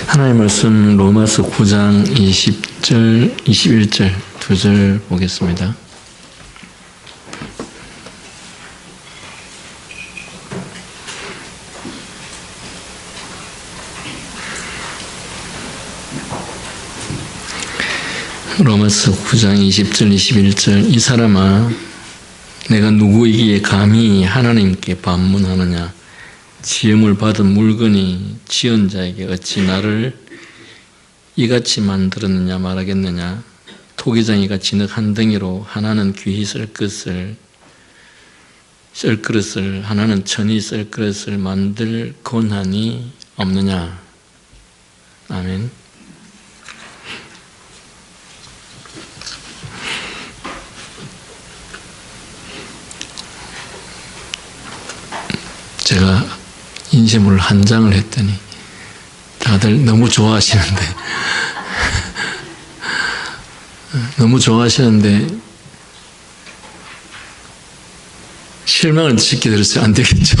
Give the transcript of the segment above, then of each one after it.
하나님의 말씀 로마서 9장 20절, 21절 두 절 보겠습니다. 로마서 9장 20절, 21절 이 사람아 내가 누구이기에 감히 하나님께 반문하느냐 지음을 받은 물건이 지은 자에게 어찌 나를 이같이 만들었느냐 말하겠느냐. 토기장이가 진흙 한 덩이로 하나는 귀히 쓸 그릇을 하나는 천이 쓸 그릇을 만들 권한이 없느냐. 아멘. 제가 인쇄물 한 장을 했더니 다들 너무 좋아하시는데 실망을 시키게 들었어요. 안 되겠죠.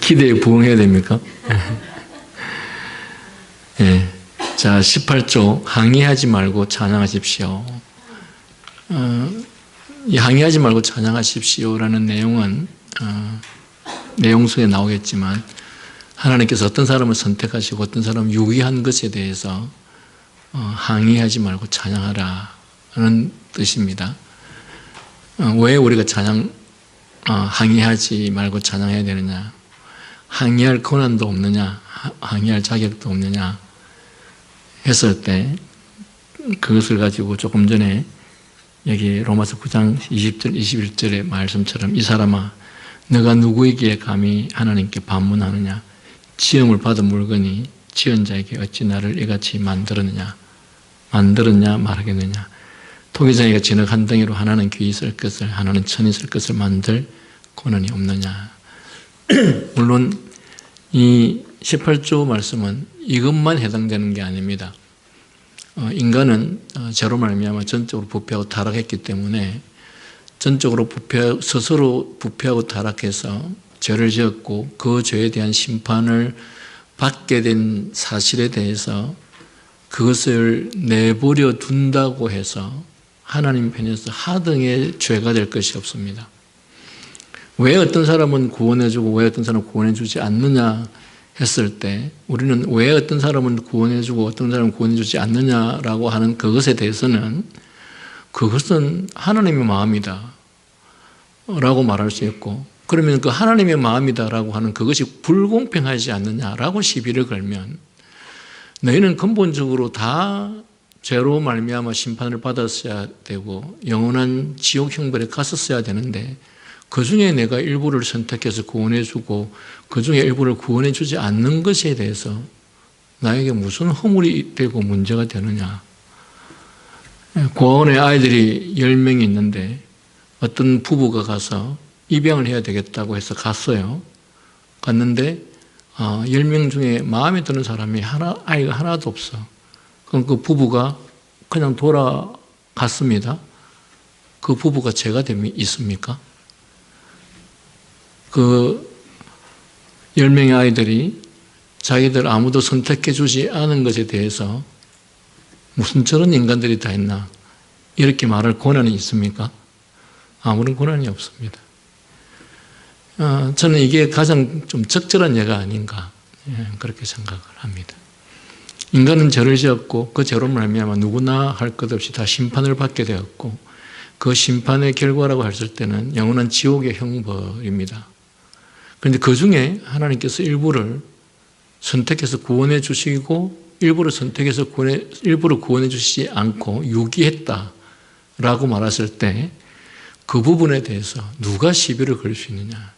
기대에 부응해야 됩니까? 네. 자, 18조 항의하지 말고 찬양하십시오. 이 항의하지 말고 찬양하십시오라는 내용은 내용 속에 나오겠지만 하나님께서 어떤 사람을 선택하시고 어떤 사람을 유기한 것에 대해서 항의하지 말고 찬양하라는 뜻입니다. 왜 우리가 항의하지 말고 찬양해야 되느냐? 항의할 권한도 없느냐? 항의할 자격도 없느냐? 했을 때 그것을 가지고 조금 전에 여기 로마서 9장 20절, 21절의 말씀처럼 이 사람아 너가 누구에게 감히 하나님께 반문하느냐 지음을 받은 물건이 지은 자에게 어찌 나를 이같이 만들었냐 말하겠느냐. 토기장이가 진흙 한 덩이로 하나는 귀히 쓸 것을 하나는 천이 쓸 것을 만들 권한이 없느냐. 물론 이 18조 말씀은 이것만 해당되는 게 아닙니다. 인간은 죄로 말미암아 전적으로 부패하고 타락했기 때문에 전적으로 스스로 부패하고 타락해서 죄를 지었고 그 죄에 대한 심판을 받게 된 사실에 대해서 그것을 내버려 둔다고 해서 하나님 편에서 하등의 죄가 될 것이 없습니다. 왜 어떤 사람은 구원해주고 왜 어떤 사람은 구원해주지 않느냐 했을 때 우리는 왜 어떤 사람은 구원해주고 어떤 사람은 구원해주지 않느냐라고 하는 그것에 대해서는 그것은 하나님의 마음이다 라고 말할 수 있고, 그러면 그 하나님의 마음이다 라고 하는 그것이 불공평하지 않느냐라고 시비를 걸면 너희는 근본적으로 다 죄로 말미암아 심판을 받았어야 되고 영원한 지옥 형벌에 갔었어야 되는데 그 중에 내가 일부를 선택해서 구원해주고 그 중에 일부를 구원해주지 않는 것에 대해서 나에게 무슨 허물이 되고 문제가 되느냐. 고아원에 아이들이 10명이 있는데 어떤 부부가 가서 입양을 해야 되겠다고 해서 갔어요. 갔는데 10명 중에 마음에 드는 사람이 아이가 하나도 없어. 그럼 그 부부가 그냥 돌아갔습니다. 그 부부가 죄가 있습니까? 그 10명의 아이들이 자기들 아무도 선택해 주지 않은 것에 대해서 무슨 저런 인간들이 다 있나 이렇게 말할 권한이 있습니까? 아무런 권한이 없습니다. 저는 이게 가장 좀 적절한 예가 아닌가 그렇게 생각을 합니다. 인간은 죄를 지었고 그 죄로 말미암아 누구나 할 것 없이 다 심판을 받게 되었고 그 심판의 결과라고 했을 때는 영원한 지옥의 형벌입니다. 그런데 그 중에 하나님께서 일부를 선택해서 구원해 주시고 일부를 선택해서 일부를 구원해 주시지 않고 유기했다라고 말했을 때 그 부분에 대해서 누가 시비를 걸 수 있느냐.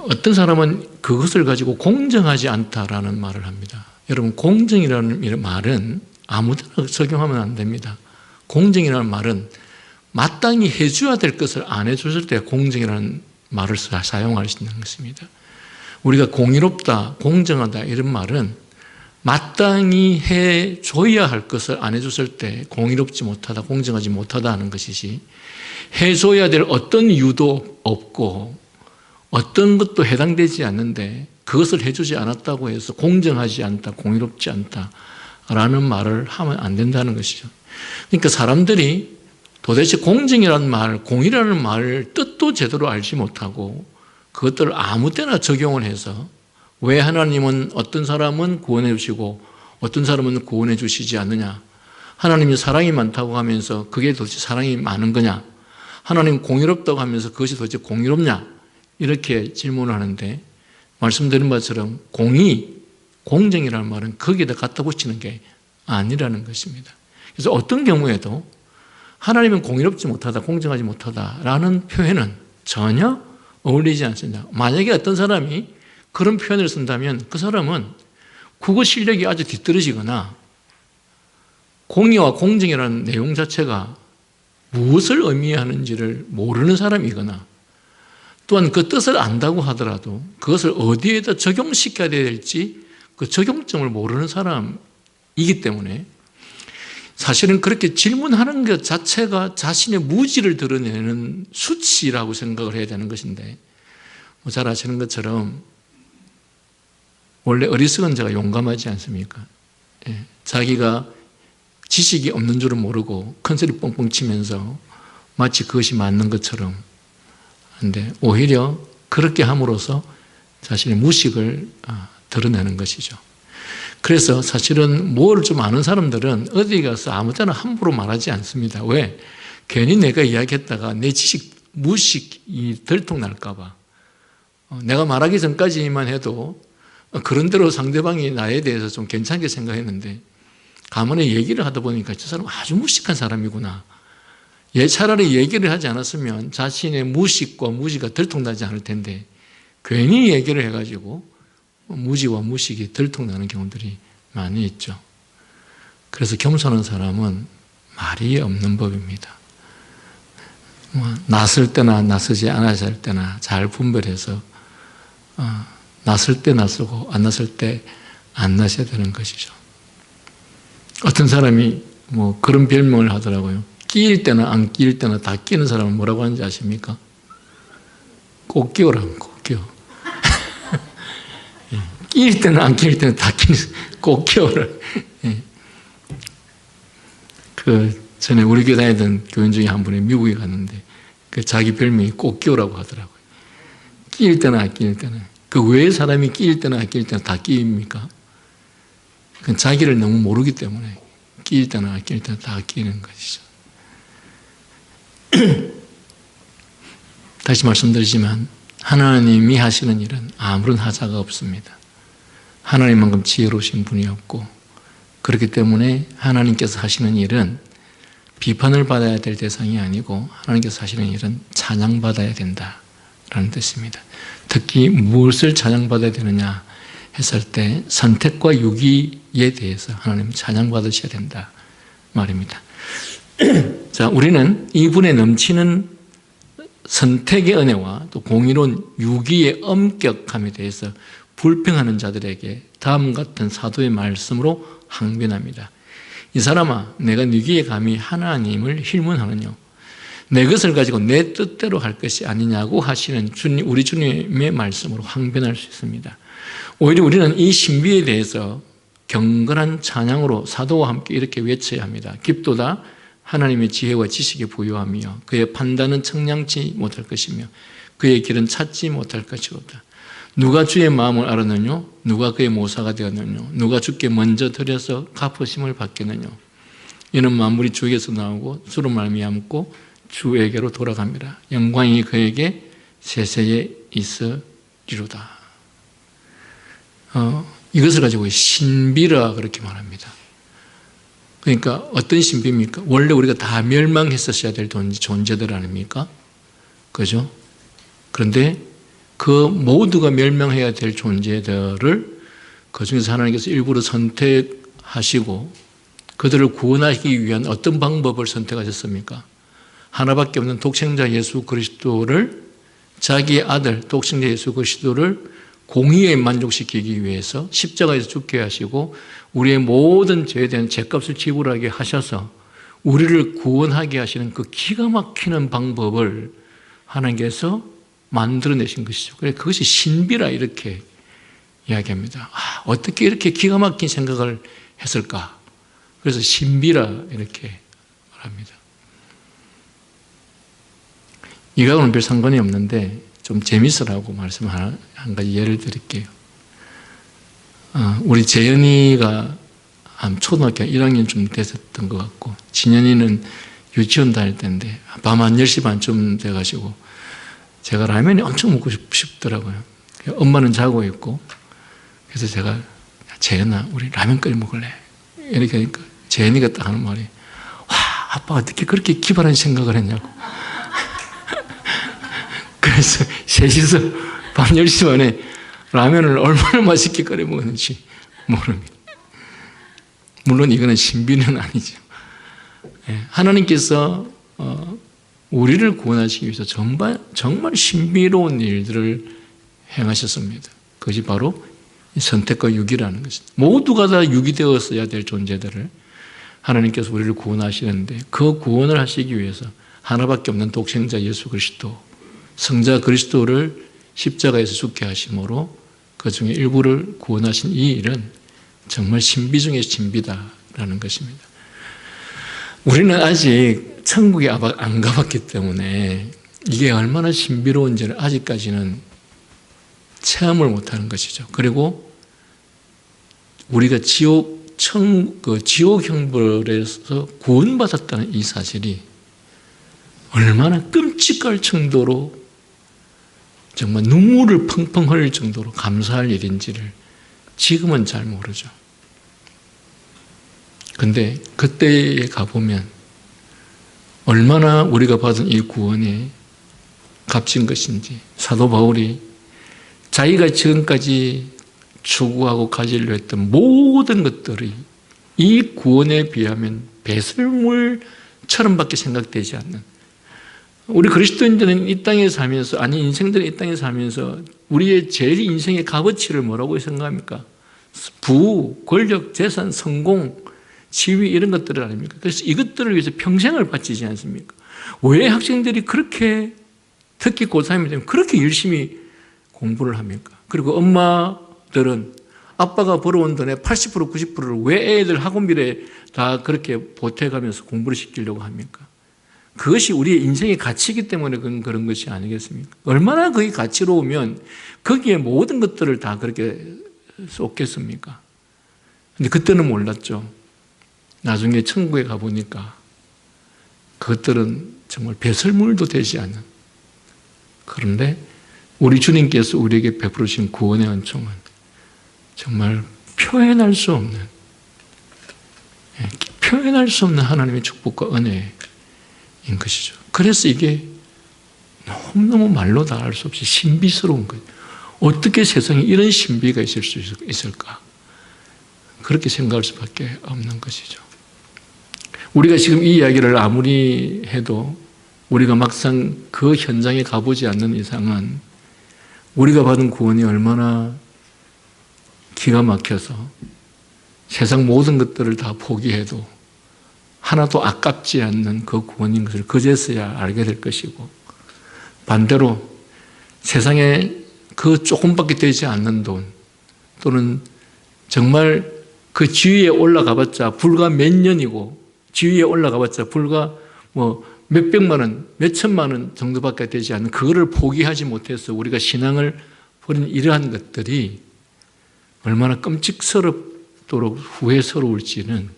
어떤 사람은 그것을 가지고 공정하지 않다라는 말을 합니다. 여러분 공정이라는 말은 아무데나 적용하면 안 됩니다. 공정이라는 말은 마땅히 해줘야 될 것을 안 해줬을 때 공정이라는 말을 사용할 수 있는 것입니다. 우리가 공의롭다, 공정하다 이런 말은 마땅히 해줘야 할 것을 안 해줬을 때 공의롭지 못하다, 공정하지 못하다 하는 것이지 해줘야 될 어떤 이유도 없고 어떤 것도 해당되지 않는데 그것을 해주지 않았다고 해서 공정하지 않다, 공의롭지 않다라는 말을 하면 안 된다는 것이죠. 그러니까 사람들이 도대체 공정이라는 말, 공의라는 말 뜻도 제대로 알지 못하고 그것들을 아무 때나 적용을 해서 왜 하나님은 어떤 사람은 구원해 주시고 어떤 사람은 구원해 주시지 않느냐, 하나님이 사랑이 많다고 하면서 그게 도대체 사랑이 많은 거냐, 하나님 공의롭다고 하면서 그것이 도대체 공의롭냐, 이렇게 질문을 하는데 말씀드린 것처럼 공의, 공정이라는 말은 거기에다 갖다 붙이는 게 아니라는 것입니다. 그래서 어떤 경우에도 하나님은 공의롭지 못하다, 공정하지 못하다라는 표현은 전혀 어울리지 않습니다. 만약에 어떤 사람이 그런 표현을 쓴다면 그 사람은 국어 실력이 아주 뒤떨어지거나 공의와 공정이라는 내용 자체가 무엇을 의미하는지를 모르는 사람이거나 또한 그 뜻을 안다고 하더라도 그것을 어디에다 적용시켜야 될지 그 적용점을 모르는 사람이기 때문에 사실은 그렇게 질문하는 것 자체가 자신의 무지를 드러내는 수치라고 생각을 해야 되는 것인데, 잘 아시는 것처럼 원래 어리석은 자가 용감하지 않습니까? 자기가 지식이 없는 줄은 모르고 큰소리 뻥뻥 치면서 마치 그것이 맞는 것처럼 하는데 오히려 그렇게 함으로써 자신의 무식을 드러내는 것이죠. 그래서 사실은 뭘 좀 아는 사람들은 어디 가서 아무 때나 함부로 말하지 않습니다. 왜? 괜히 내가 이야기했다가 내 지식, 무식이 들통날까 봐. 내가 말하기 전까지만 해도 그런 대로 상대방이 나에 대해서 좀 괜찮게 생각했는데 가만히 얘기를 하다 보니까 저 사람 아주 무식한 사람이구나. 차라리 얘기를 하지 않았으면 자신의 무식과 무지가 들통나지 않을 텐데 괜히 얘기를 해가지고 무지와 무식이 들통나는 경우들이 많이 있죠. 그래서 겸손한 사람은 말이 없는 법입니다. 낯설 때나 낯서지 않았을 때나 잘 분별해서 낯설 때 낯서고 안 낯설 때 안 낯서야 되는 것이죠. 어떤 사람이 그런 별명을 하더라고요. 끼일 때나 안 끼일 때나 다 끼는 사람은 뭐라고 하는지 아십니까? 꼭 끼워라, 꼭 끼워. 끼일 때는 안 끼일 때는 다 끼는, 꼭 끼워라. 전에 우리 교회 다니던 교인 중에 한 분이 미국에 갔는데 자기 별명이 꼭 끼우라고 하더라고요. 끼일 때나 안 끼일 때는. 왜 사람이 끼일 때나 안 끼일 때나 다 끼입니까? 그건 자기를 너무 모르기 때문에 끼일 때나 안 끼일 때나 다 끼는 것이죠. 다시 말씀드리지만 하나님이 하시는 일은 아무런 하자가 없습니다. 하나님만큼 지혜로우신 분이 없고 그렇기 때문에 하나님께서 하시는 일은 비판을 받아야 될 대상이 아니고 하나님께서 하시는 일은 찬양받아야 된다라는 뜻입니다. 특히 무엇을 찬양받아야 되느냐 했을 때 선택과 유기에 대해서 하나님 찬양받으셔야 된다 말입니다. 자, 우리는 이분의 넘치는 선택의 은혜와 또 공의로운 유기의 엄격함에 대해서 불평하는 자들에게 다음 같은 사도의 말씀으로 항변합니다. 이 사람아, 내가 네게 감히 하나님을 힐문하느냐? 내 것을 가지고 내 뜻대로 할 것이 아니냐고 하시는 우리 주님의 말씀으로 항변할 수 있습니다. 오히려 우리는 이 신비에 대해서 경건한 찬양으로 사도와 함께 이렇게 외쳐야 합니다. 깊도다 하나님의 지혜와 지식에 부유하며 그의 판단은 청량치 못할 것이며 그의 길은 찾지 못할 것이로다. 누가 주의 마음을 알았느냐? 누가 그의 모사가 되었느냐? 누가 주께 먼저 드려서 갚으심을 받겠느냐? 이는 만물이 주에게서 나오고 주로 말미암고 주에게로 돌아갑니다. 영광이 그에게 세세에 있으리로다. 이것을 가지고 신비라 그렇게 말합니다. 그러니까 어떤 신비입니까? 원래 우리가 다 멸망했었어야 될 존재들 아닙니까? 그죠? 그런데 그 모두가 멸망해야 될 존재들을 그 중에서 하나님께서 일부러 선택하시고 그들을 구원하기 위한 어떤 방법을 선택하셨습니까? 하나밖에 없는 독생자 예수 그리스도를 자기의 아들 독생자 예수 그리스도를 공의에 만족시키기 위해서 십자가에서 죽게 하시고 우리의 모든 죄에 대한 죄값을 지불하게 하셔서 우리를 구원하게 하시는 그 기가 막히는 방법을 하나님께서 만들어내신 것이죠. 그래서 그것이 신비라 이렇게 이야기합니다. 어떻게 이렇게 기가 막힌 생각을 했을까? 그래서 신비라 이렇게 말합니다. 이거하고는 별 상관이 없는데 좀 재밌으라고 말씀 한 가지 예를 드릴게요. 우리 재현이가 한 초등학교 1학년쯤 됐었던 것 같고, 진현이는 유치원 다닐 때인데 밤 한 10시 반쯤 돼가지고 제가 라면이 엄청 먹고 싶더라고요. 엄마는 자고 있고, 그래서 제가 재현아 우리 라면 끓여 먹을래? 이렇게 하니까 재현이가 딱 하는 말이, 와, 아빠가 어떻게 그렇게 기발한 생각을 했냐고. 그래서 셋이서 밤 10시 반에 라면을 얼마나 맛있게 끓여 먹었는지 모릅니다. 물론 이거는 신비는 아니죠. 하나님께서 우리를 구원하시기 위해서 정말 신비로운 일들을 행하셨습니다. 그것이 바로 선택과 유기라는 것입니다. 모두가 다 유기 되었어야 될 존재들을 하나님께서 우리를 구원하시는데, 그 구원을 하시기 위해서 하나밖에 없는 독생자 예수 그리스도, 성자 그리스도를 십자가에서 죽게 하심으로 그 중에 일부를 구원하신 이 일은 정말 신비 중의 신비다라는 것입니다. 우리는 아직 천국에 안 가봤기 때문에 이게 얼마나 신비로운지를 아직까지는 체험을 못하는 것이죠. 그리고 우리가 지옥 형벌에서 구원받았다는 이 사실이 얼마나 끔찍할 정도로, 정말 눈물을 펑펑 흘릴 정도로 감사할 일인지를 지금은 잘 모르죠. 근데 그때에 가보면 얼마나 우리가 받은 이 구원이 값진 것인지, 사도 바울이 자기가 지금까지 추구하고 가지려 했던 모든 것들이 이 구원에 비하면 배설물처럼 밖에 생각되지 않는, 우리 그리스도인들은 이 땅에 살면서, 아니 인생들은 이 땅에 살면서 우리의 제일 인생의 값어치를 뭐라고 생각합니까? 부, 권력, 재산, 성공, 지위, 이런 것들을 아닙니까? 그래서 이것들을 위해서 평생을 바치지 않습니까? 왜 학생들이 그렇게, 특히 고3이 되면 그렇게 열심히 공부를 합니까? 그리고 엄마들은 아빠가 벌어온 돈의 80%, 90%를 왜 애들 학원비에 다 그렇게 보태가면서 공부를 시키려고 합니까? 그것이 우리의 인생의 가치이기 때문에 그런 것이 아니겠습니까? 얼마나 그게 가치로우면 거기에 모든 것들을 다 그렇게 쏟겠습니까? 근데 그때는 몰랐죠. 나중에 천국에 가보니까 그것들은 정말 배설물도 되지 않는, 그런데 우리 주님께서 우리에게 베풀으신 구원의 은총은 정말 표현할 수 없는 하나님의 축복과 은혜인 것이죠. 그래서 이게 너무너무 말로 다 할 수 없이 신비스러운 거예요. 어떻게 세상에 이런 신비가 있을 수 있을까? 그렇게 생각할 수밖에 없는 것이죠. 우리가 지금 이 이야기를 아무리 해도 우리가 막상 그 현장에 가보지 않는 이상은 우리가 받은 구원이 얼마나 기가 막혀서 세상 모든 것들을 다 포기해도 하나도 아깝지 않는 그 구원인 것을 그제서야 알게 될 것이고, 반대로 세상에 그 조금밖에 되지 않는 돈, 또는 정말 그 지위에 올라가봤자 불과 몇 년이고, 지위에 올라가봤자 불과 몇백만 원, 몇천만 원 정도밖에 되지 않는 그거를 포기하지 못해서 우리가 신앙을 버린 이러한 것들이 얼마나 끔찍스럽도록 후회스러울지는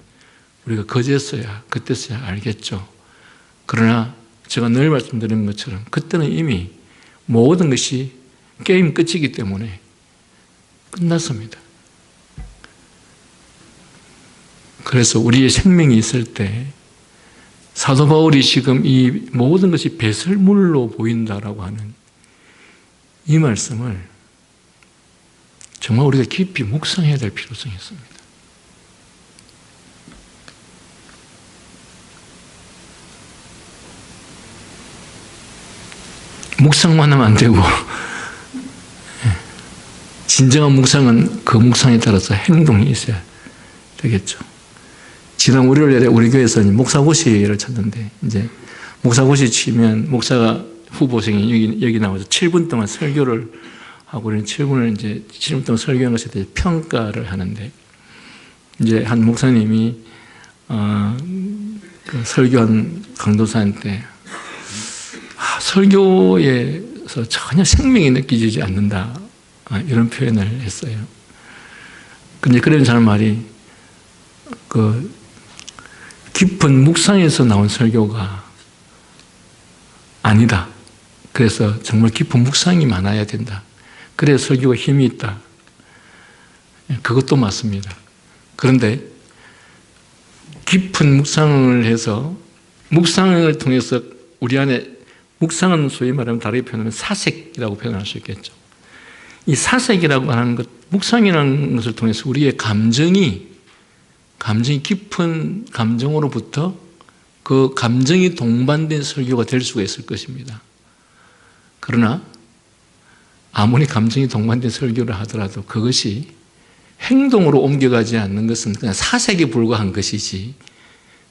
우리가 그때서야 알겠죠. 그러나 제가 늘 말씀드린 것처럼 그때는 이미 모든 것이 게임 끝이기 때문에 끝났습니다. 그래서 우리의 생명이 있을 때 사도 바울이 지금 이 모든 것이 배설물로 보인다라고 하는 이 말씀을 정말 우리가 깊이 묵상해야 될 필요성이 있습니다. 묵상만 하면 안 되고, 진정한 묵상은 그 묵상에 따라서 행동이 있어야 되겠죠. 지난 월요일에 우리 교회에서 목사고시를 쳤는데, 이제 목사고시 치면 목사가 후보생이 여기 나와서 7분 동안 설교를 하고, 우리는 7분 동안 설교한 것에 대해 평가를 하는데, 이제 한 목사님이, 그 설교한 강도사한테, 설교에서 전혀 생명이 느껴지지 않는다. 이런 표현을 했어요. 근데 그런 사람 말이, 그, 깊은 묵상에서 나온 설교가 아니다. 그래서 정말 깊은 묵상이 많아야 된다. 그래야 설교가 힘이 있다. 그것도 맞습니다. 그런데 깊은 묵상을 해서, 묵상을 통해서 우리 안에, 묵상은 소위 말하면 다르게 표현하면 사색이라고 표현할 수 있겠죠. 이 사색이라고 하는 것, 묵상이라는 것을 통해서 우리의 감정이 깊은 감정으로부터 그 감정이 동반된 설교가 될 수가 있을 것입니다. 그러나 아무리 감정이 동반된 설교를 하더라도 그것이 행동으로 옮겨가지 않는 것은 그냥 사색에 불과한 것이지,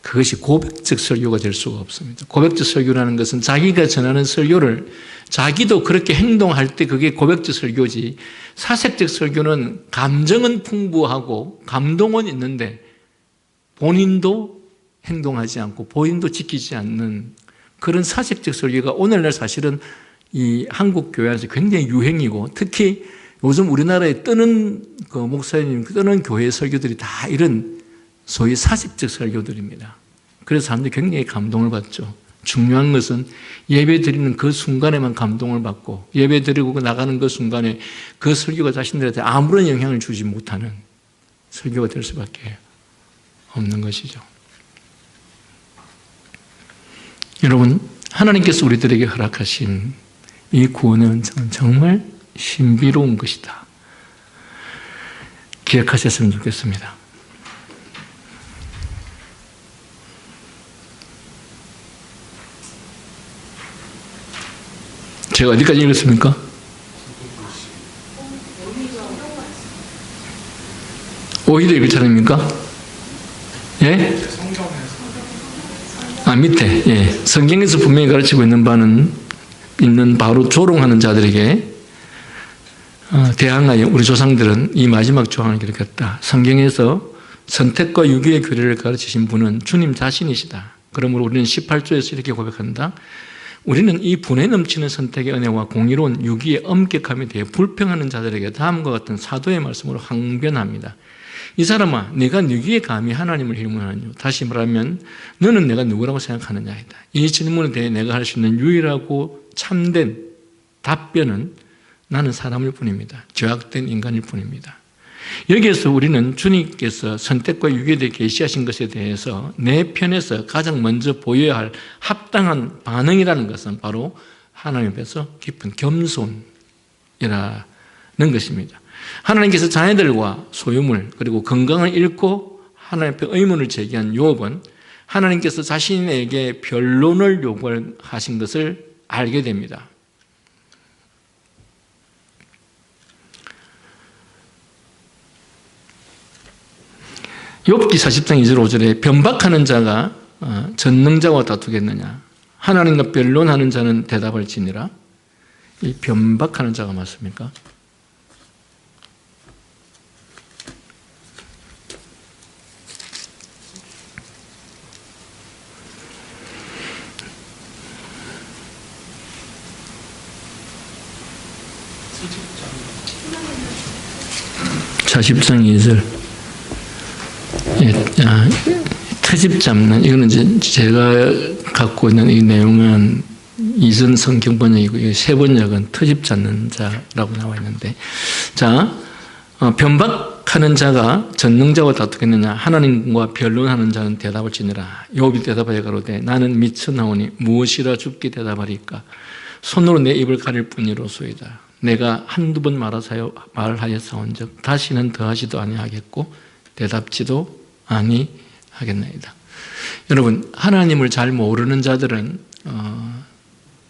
그것이 고백적 설교가 될 수가 없습니다. 고백적 설교라는 것은 자기가 전하는 설교를 자기도 그렇게 행동할 때 그게 고백적 설교지, 사색적 설교는 감정은 풍부하고 감동은 있는데 본인도 행동하지 않고 본인도 지키지 않는 그런 사색적 설교가 오늘날 사실은 이 한국 교회 안에서 굉장히 유행이고, 특히 요즘 우리나라에 뜨는 그 목사님, 뜨는 교회 설교들이 다 이런 소위 사색적 설교들입니다. 그래서 사람들이 굉장히 감동을 받죠. 중요한 것은 예배 드리는 그 순간에만 감동을 받고, 예배 드리고 나가는 그 순간에 그 설교가 자신들한테 아무런 영향을 주지 못하는 설교가 될 수밖에 없는 것이죠. 여러분, 하나님께서 우리들에게 허락하신 이 구원의 은총은 정말 신비로운 것이다. 기억하셨으면 좋겠습니다. 제가 어디까지 읽었습니까? 오히려 읽을 차례입니까? 예? 밑에. 예. 성경에서 분명히 가르치고 있는 바로 조롱하는 자들에게 대항하여 우리 조상들은 이 마지막 조항을 기록했다. 성경에서 선택과 유기의 교리를 가르치신 분은 주님 자신이시다. 그러므로 우리는 18조에서 이렇게 고백한다. 우리는 이 분에 넘치는 선택의 은혜와 공의로운 유기의 엄격함에 대해 불평하는 자들에게 다음과 같은 사도의 말씀으로 항변합니다. 이 사람아, 네가 유기에 감히 하나님을 질문하느냐? 다시 말하면 너는 내가 누구라고 생각하느냐이다. 이 질문에 대해 내가 할 수 있는 유일하고 참된 답변은 나는 사람일 뿐입니다. 죄악된 인간일 뿐입니다. 여기에서 우리는 주님께서 선택과 유기에 대해 계시하신 것에 대해서 내 편에서 가장 먼저 보여야 할 합당한 반응이라는 것은 바로 하나님 앞에서 깊은 겸손이라는 것입니다. 하나님께서 자녀들과 소유물 그리고 건강을 잃고 하나님 앞에 의문을 제기한 욥은 하나님께서 자신에게 변론을 요구하신 것을 알게 됩니다. 욥기 40장 2절 5절에 변박하는 자가 전능자와 다투겠느냐? 하나님과 변론하는 자는 대답할지니라. 이 변박하는 자가 맞습니까? 자, 10장 2절. 트집 잡는, 이거는 이제 제가 갖고 있는 이 내용은 이전 성경 번역이고, 세 번역은 트집 잡는 자라고 나와 있는데, 자, 변박하는 자가 전능자와 다투겠느냐? 하나님과 변론하는 자는 대답을 지니라. 욥이 대답하여 가로되 나는 미쳐나오니 무엇이라 죽게 대답하리까? 손으로 내 입을 가릴 뿐이로소이다. 내가 한두 번 말하였사온즉 다시는 더하지도 아니하겠고 대답지도 아니하겠나이다. 여러분, 하나님을 잘 모르는 자들은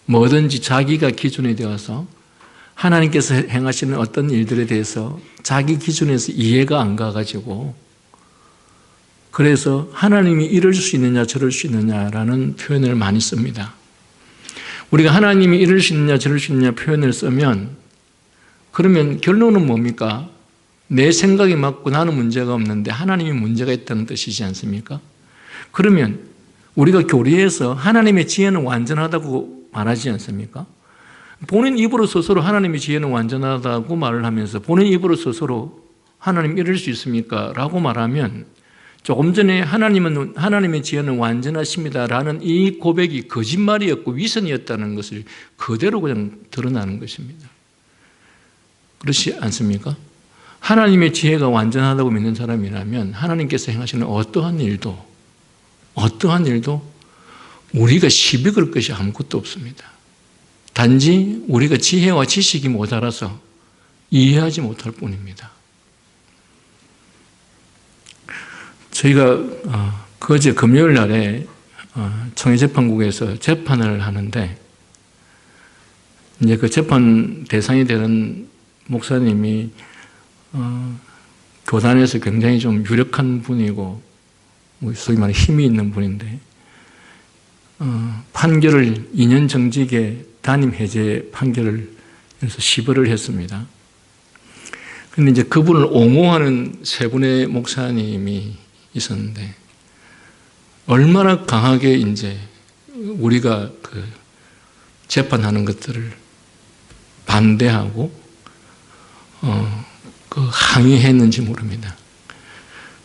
뭐든지 자기가 기준이 되어서 하나님께서 행하시는 어떤 일들에 대해서 자기 기준에서 이해가 안 가가지고, 그래서 하나님이 이럴 수 있느냐 저럴 수 있느냐라는 표현을 많이 씁니다. 우리가 하나님이 이럴 수 있느냐 저럴 수 있느냐 표현을 쓰면 그러면 결론은 뭡니까? 내 생각이 맞고 나는 문제가 없는데 하나님이 문제가 있다는 뜻이지 않습니까? 그러면 우리가 교리에서 하나님의 지혜는 완전하다고 말하지 않습니까? 본인 입으로 스스로 하나님의 지혜는 완전하다고 말을 하면서 본인 입으로 스스로 하나님 이럴 수 있습니까? 라고 말하면 조금 전에 하나님의 지혜는 완전하십니다라는 이 고백이 거짓말이었고 위선이었다는 것을 그대로 그냥 드러나는 것입니다. 그렇지 않습니까? 하나님의 지혜가 완전하다고 믿는 사람이라면 하나님께서 행하시는 어떠한 일도 우리가 시비 걸 것이 아무것도 없습니다. 단지 우리가 지혜와 지식이 모자라서 이해하지 못할 뿐입니다. 저희가 그제 금요일 날에 청해재판국에서 재판을 하는데 이제 그 재판 대상이 되는 목사님이 교단에서 굉장히 좀 유력한 분이고 소위 말해 힘이 있는 분인데 판결을 2년 정직의 단임 해제 판결을 해서 시벌을 했습니다. 그런데 이제 그분을 옹호하는 세 분의 목사님이 있었는데 얼마나 강하게 이제 우리가 그 재판하는 것들을 반대하고 그 항의했는지 모릅니다.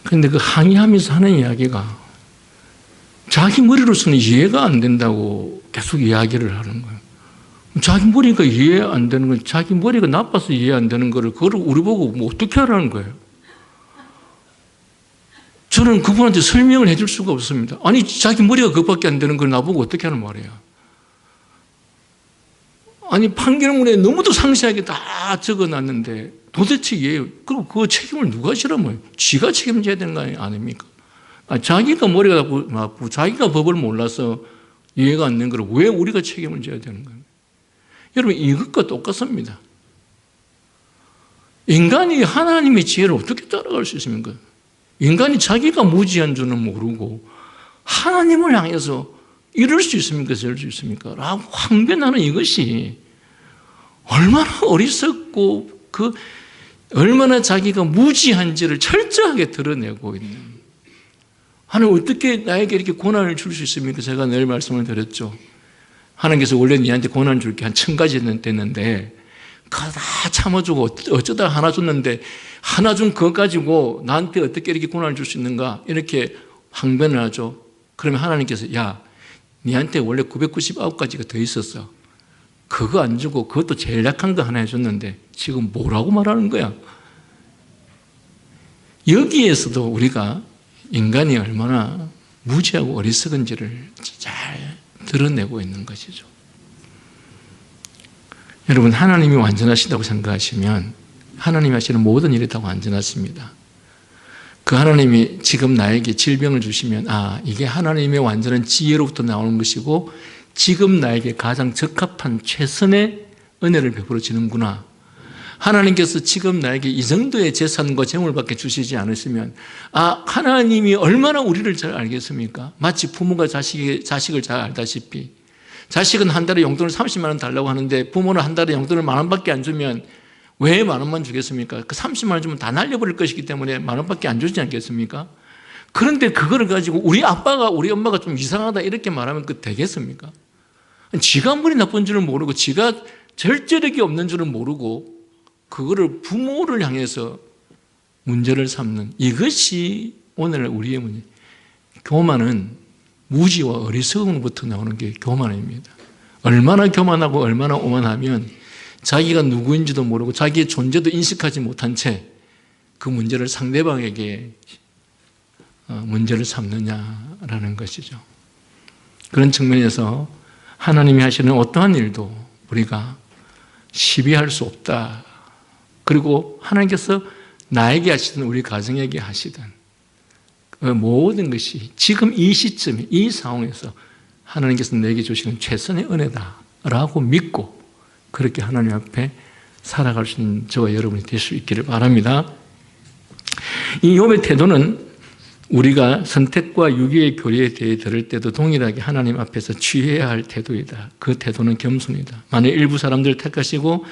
그런데 그 항의하면서 하는 이야기가 자기 머리로서는 이해가 안 된다고 계속 이야기를 하는 거예요. 자기 머리가 이해 안 되는 건 자기 머리가 나빠서 이해 안 되는 거를 그걸 우리 보고 뭐 어떻게 하라는 거예요. 저는 그분한테 설명을 해줄 수가 없습니다. 아니 자기 머리가 그것밖에 안 되는 걸 나보고 어떻게 하는 말이야. 아니 판결문에 너무도 상세하게 다 적어놨는데 도대체 그럼 그 책임을 누가 지라면 지가 책임져야 되는 거 아닙니까? 자기가 머리가 나쁘고 자기가 법을 몰라서 이해가 안 되는 걸 왜 우리가 책임을 져야 되는 거예요? 여러분 이것과 똑같습니다. 인간이 하나님의 지혜를 어떻게 따라갈 수 있습니까? 인간이 자기가 무지한 줄은 모르고 하나님을 향해서 이럴 수 있습니까? 저럴 수 있습니까? 라고 항변하는 이것이 얼마나 어리석고 얼마나 자기가 무지한지를 철저하게 드러내고 있는. 하나님 어떻게 나에게 이렇게 고난을 줄 수 있습니까? 제가 늘 말씀을 드렸죠. 하나님께서 원래 니한테 고난 줄 게 한 1000가지 됐는데 다 참아주고 어쩌다 하나 줬는데 하나 준 그거 가지고 나한테 어떻게 이렇게 고난을 줄 수 있는가 이렇게 항변을 하죠. 그러면 하나님께서 야 니한테 원래 999가지가 더 있었어. 그거 안 주고 그것도 제일 약한 거 하나 해줬는데 지금 뭐라고 말하는 거야? 여기에서도 우리가 인간이 얼마나 무지하고 어리석은지를 잘 드러내고 있는 것이죠. 여러분 하나님이 완전하시다고 생각하시면 하나님이 하시는 모든 일이 다 완전하십니다. 그 하나님이 지금 나에게 질병을 주시면 이게 하나님의 완전한 지혜로부터 나오는 것이고 지금 나에게 가장 적합한 최선의 은혜를 베풀어 주는구나. 하나님께서 지금 나에게 이 정도의 재산과 재물밖에 주시지 않으시면 하나님이 얼마나 우리를 잘 알겠습니까? 마치 부모가 자식을 잘 알다시피 자식은 한 달에 용돈을 30만 원 달라고 하는데 부모는 한 달에 용돈을 10,000원밖에 안 주면 왜 10,000원만 주겠습니까? 그 30만 원 주면 다 날려버릴 것이기 때문에 10,000원밖에 안 주지 않겠습니까? 그런데 그거를 가지고 우리 엄마가 좀 이상하다 이렇게 말하면 그 되겠습니까? 지가 머리 나쁜 줄은 모르고 지가 절제력이 없는 줄은 모르고 그거를 부모를 향해서 문제를 삼는 이것이 오늘 우리의 문제. 교만은 무지와 어리석음부터 나오는 게 교만입니다. 얼마나 교만하고 얼마나 오만하면 자기가 누구인지도 모르고 자기의 존재도 인식하지 못한 채 그 문제를 상대방에게 문제를 삼느냐라는 것이죠. 그런 측면에서 하나님이 하시는 어떠한 일도 우리가 시비할 수 없다. 그리고 하나님께서 나에게 하시든 우리 가정에게 하시든 그 모든 것이 지금 이 시점에 이 상황에서 하나님께서 내게 주시는 최선의 은혜다라고 믿고 그렇게 하나님 앞에 살아갈 수 있는 저와 여러분이 될 수 있기를 바랍니다. 이 욥의 태도는 우리가 선택과 유기의 교리에 대해 들을 때도 동일하게 하나님 앞에서 취해야 할 태도이다. 그 태도는 겸손이다. 만약 일부 사람들을 택하시고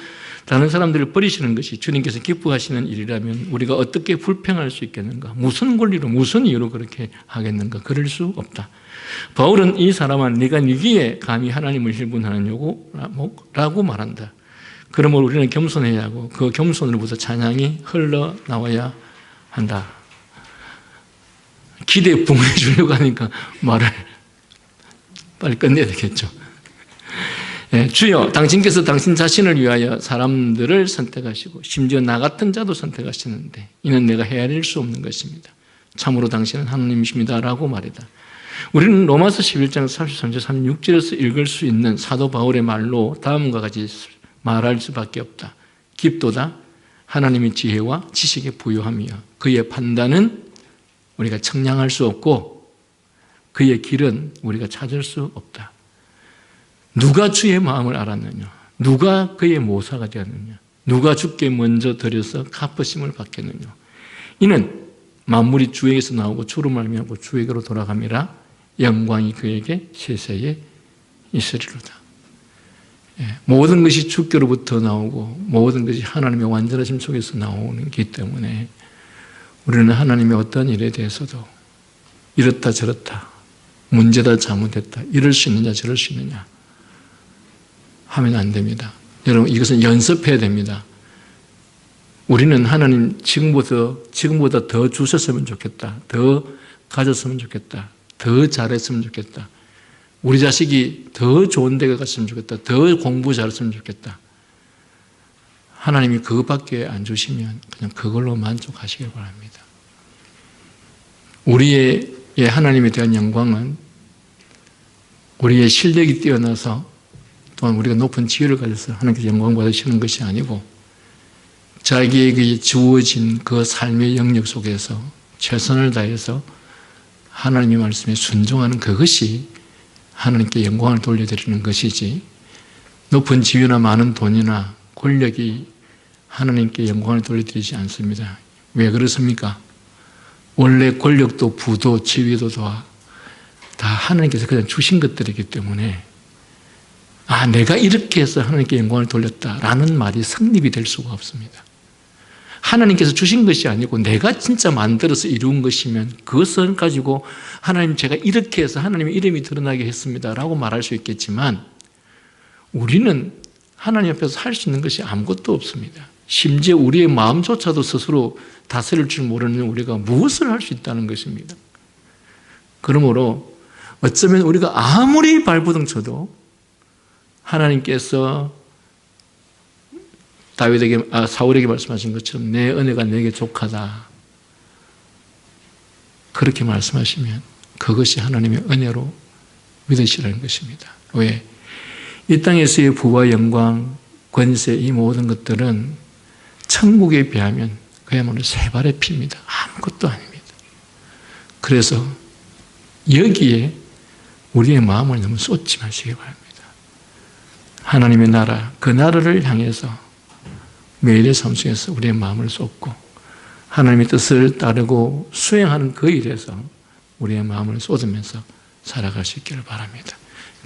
다른 사람들을 버리시는 것이 주님께서 기뻐하시는 일이라면 우리가 어떻게 불평할 수 있겠는가? 무슨 권리로, 무슨 이유로 그렇게 하겠는가? 그럴 수 없다. 바울은 이 사람아 네가 네기에 감히 하나님을 힐문하느냐고 말한다. 그러므로 우리는 겸손해야 하고 그 겸손으로부터 찬양이 흘러나와야 한다. 기대에 붕해 주려고 하니까 말을 빨리 끝내야 되겠죠. 예, 주여 당신께서 당신 자신을 위하여 사람들을 선택하시고 심지어 나 같은 자도 선택하시는데 이는 내가 헤아릴 수 없는 것입니다. 참으로 당신은 하나님이십니다 라고 말이다. 우리는 로마서 11장 33절 36절에서 읽을 수 있는 사도 바울의 말로 다음과 같이 말할 수밖에 없다. 깊도다 하나님의 지혜와 지식에 부유하며 그의 판단은 우리가 청량할 수 없고 그의 길은 우리가 찾을 수 없다. 누가 주의 마음을 알았느냐? 누가 그의 모사가 되었느냐? 누가 주께 먼저 드려서 갚으심을 받겠느냐? 이는 만물이 주에게서 나오고 주로 말미암고 주에게로 돌아감이라 영광이 그에게 세세에 있으리로다. 모든 것이 주께로부터 나오고 모든 것이 하나님의 완전하심 속에서 나오는 것이기 때문에 우리는 하나님의 어떤 일에 대해서도 이렇다 저렇다 문제다 잘못됐다 이럴 수 있느냐 저럴 수 있느냐 하면 안 됩니다. 여러분 이것은 연습해야 됩니다. 우리는 하나님 지금보다 더 주셨으면 좋겠다. 더 가졌으면 좋겠다. 더 잘했으면 좋겠다. 우리 자식이 더 좋은 데 갔으면 좋겠다. 더 공부 잘했으면 좋겠다. 하나님이 그것밖에 안 주시면 그냥 그걸로 만족하시길 바랍니다. 우리의 하나님에 대한 영광은 우리의 실력이 뛰어나서 또한 우리가 높은 지혜를 가져서 하나님께서 영광 받으시는 것이 아니고 자기에게 주어진 그 삶의 영역 속에서 최선을 다해서 하나님의 말씀에 순종하는 그것이 하나님께 영광을 돌려드리는 것이지 높은 지위나 많은 돈이나 권력이 하나님께 영광을 돌려드리지 않습니다. 왜 그렇습니까? 원래 권력도 부도 지위도 다 하나님께서 그냥 주신 것들이기 때문에 내가 이렇게 해서 하나님께 영광을 돌렸다라는 말이 성립이 될 수가 없습니다. 하나님께서 주신 것이 아니고 내가 진짜 만들어서 이룬 것이면 그것을 가지고 하나님 제가 이렇게 해서 하나님의 이름이 드러나게 했습니다 라고 말할 수 있겠지만 우리는 하나님 앞에서 할 수 있는 것이 아무것도 없습니다. 심지어 우리의 마음조차도 스스로 다스릴 줄 모르는 우리가 무엇을 할 수 있다는 것입니다. 그러므로 어쩌면 우리가 아무리 발버둥 쳐도 하나님께서 사울에게 말씀하신 것처럼 내 은혜가 내게 족하다. 그렇게 말씀하시면 그것이 하나님의 은혜로 믿으시라는 것입니다. 왜? 이 땅에서의 부와 영광, 권세 이 모든 것들은 천국에 비하면 그야말로 세 발의 피입니다. 아무것도 아닙니다. 그래서 여기에 우리의 마음을 너무 쏟지 마시기 바랍니다. 하나님의 나라, 그 나라를 향해서 매일의 삶 속에서 우리의 마음을 쏟고 하나님의 뜻을 따르고 수행하는 그 일에서 우리의 마음을 쏟으면서 살아갈 수 있기를 바랍니다.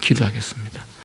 기도하겠습니다.